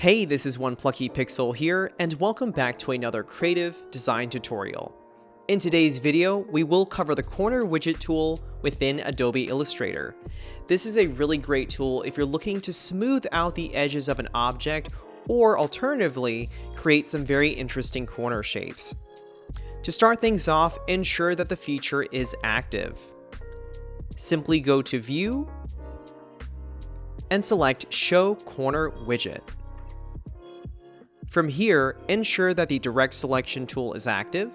Hey, this is One Plucky Pixel here, and welcome back to another creative design tutorial. In today's video, we will cover the Corner Widget Tool within Adobe Illustrator. This is a really great tool if you're looking to smooth out the edges of an object, or alternatively, create some very interesting corner shapes. To start things off, ensure that the feature is active. Simply go to View, and select Show Corner Widget. From here, ensure that the Direct Selection tool is active.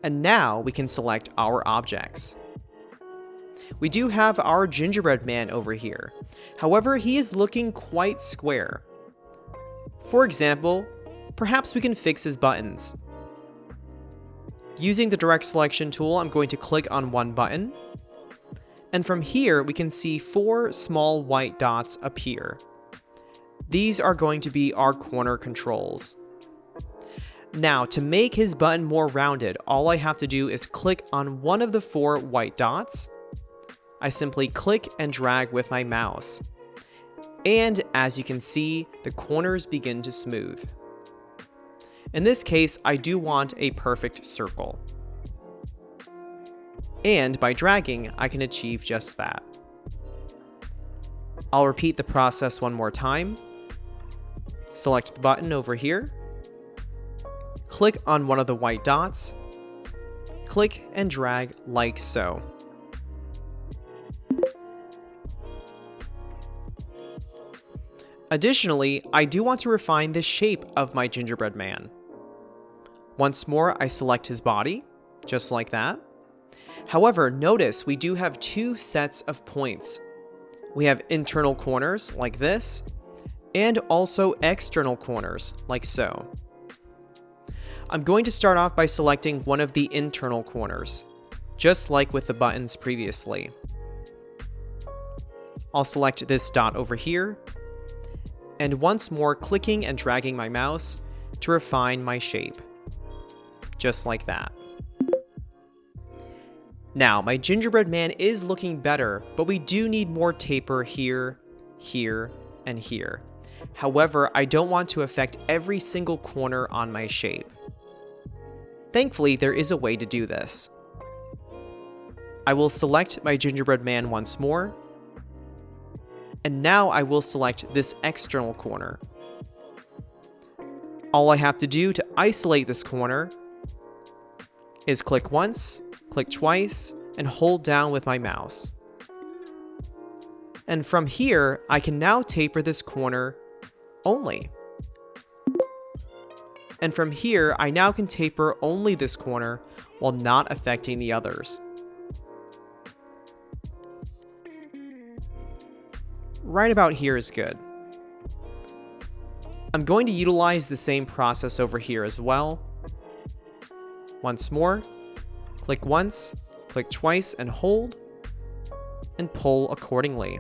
And now we can select our objects. We do have our gingerbread man over here. However, he is looking quite square. For example, perhaps we can fix his buttons. Using the Direct Selection tool, I'm going to click on one button. And from here, we can see 4 small white dots appear. These are going to be our corner controls. Now, to make his button more rounded, all I have to do is click on one of the 4 white dots. I simply click and drag with my mouse. And as you can see, the corners begin to smooth. In this case, I do want a perfect circle. And by dragging, I can achieve just that. I'll repeat the process one more time. Select the button over here. Click on one of the white dots. Click and drag like so. Additionally, I do want to refine the shape of my gingerbread man. Once more, I select his body, just like that. However, notice we do have 2 sets of points. We have internal corners, like this, and also external corners, like so. I'm going to start off by selecting one of the internal corners, just like with the buttons previously. I'll select this dot over here, and once more clicking and dragging my mouse to refine my shape, just like that. Now, my gingerbread man is looking better, but we do need more taper here, here, and here. However, I don't want to affect every single corner on my shape. Thankfully, there is a way to do this. I will select my gingerbread man once more, and now I will select this external corner. All I have to do to isolate this corner is click once, click twice, and hold down with my mouse. And from here, I can now taper this corner only. And from here, I now can taper only this corner while not affecting the others. Right about here is good. I'm going to utilize the same process over here as well. Once more, click once, click twice and hold, and pull accordingly.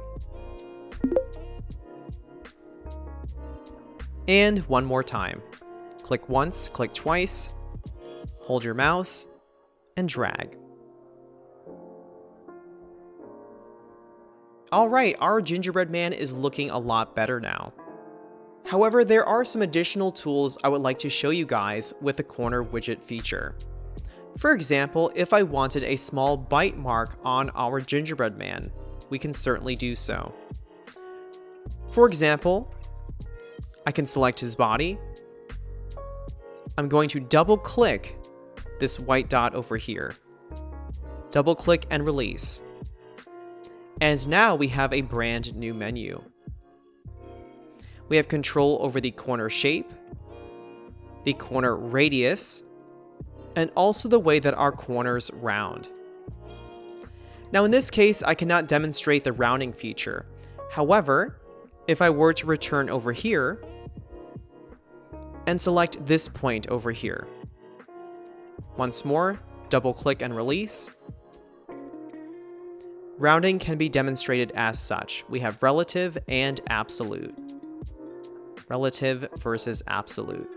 And one more time. Click once, click twice, hold your mouse, and drag. Alright, our gingerbread man is looking a lot better now. However, there are some additional tools I would like to show you guys with the Corner Widget feature. For example, if I wanted a small bite mark on our gingerbread man, we can certainly do so. For example, I can select his body. I'm going to double click this white dot over here. Double click and release. And now we have a brand new menu. We have control over the corner shape, the corner radius, and also the way that our corners round. Now in this case, I cannot demonstrate the rounding feature. However, if I were to return over here and select this point over here. Once more, double click and release. Rounding can be demonstrated as such. We have relative and absolute. Relative versus absolute.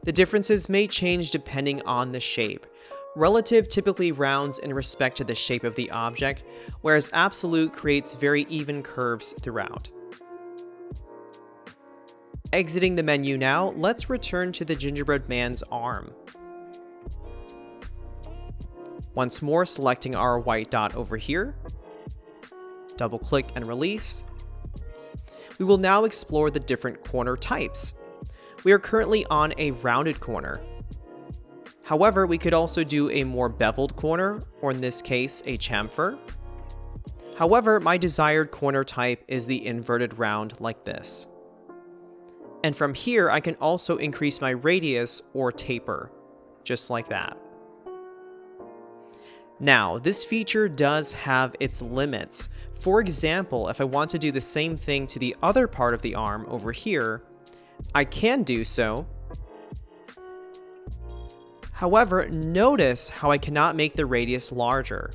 The differences may change depending on the shape. Relative typically rounds in respect to the shape of the object, whereas absolute creates very even curves throughout. Exiting the menu now, let's return to the gingerbread man's arm. Once more, selecting our white dot over here, double-click and release. We will now explore the different corner types. We are currently on a rounded corner. However, we could also do a more beveled corner, or in this case, a chamfer. However, my desired corner type is the inverted round like this. And from here, I can also increase my radius or taper, just like that. Now, this feature does have its limits. For example, if I want to do the same thing to the other part of the arm over here, I can do so. However, notice how I cannot make the radius larger.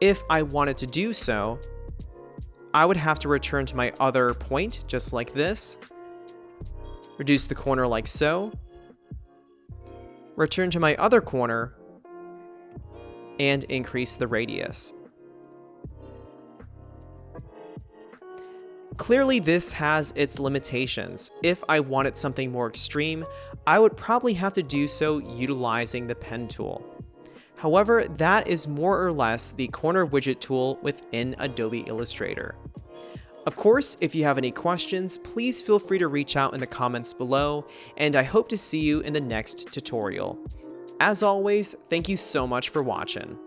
If I wanted to do so, I would have to return to my other point, just like this, reduce the corner like so, return to my other corner, and increase the radius. Clearly, this has its limitations. If I wanted something more extreme, I would probably have to do so utilizing the pen tool. However, that is more or less the Corner Widget tool within Adobe Illustrator. Of course, if you have any questions, please feel free to reach out in the comments below, and I hope to see you in the next tutorial. As always, thank you so much for watching.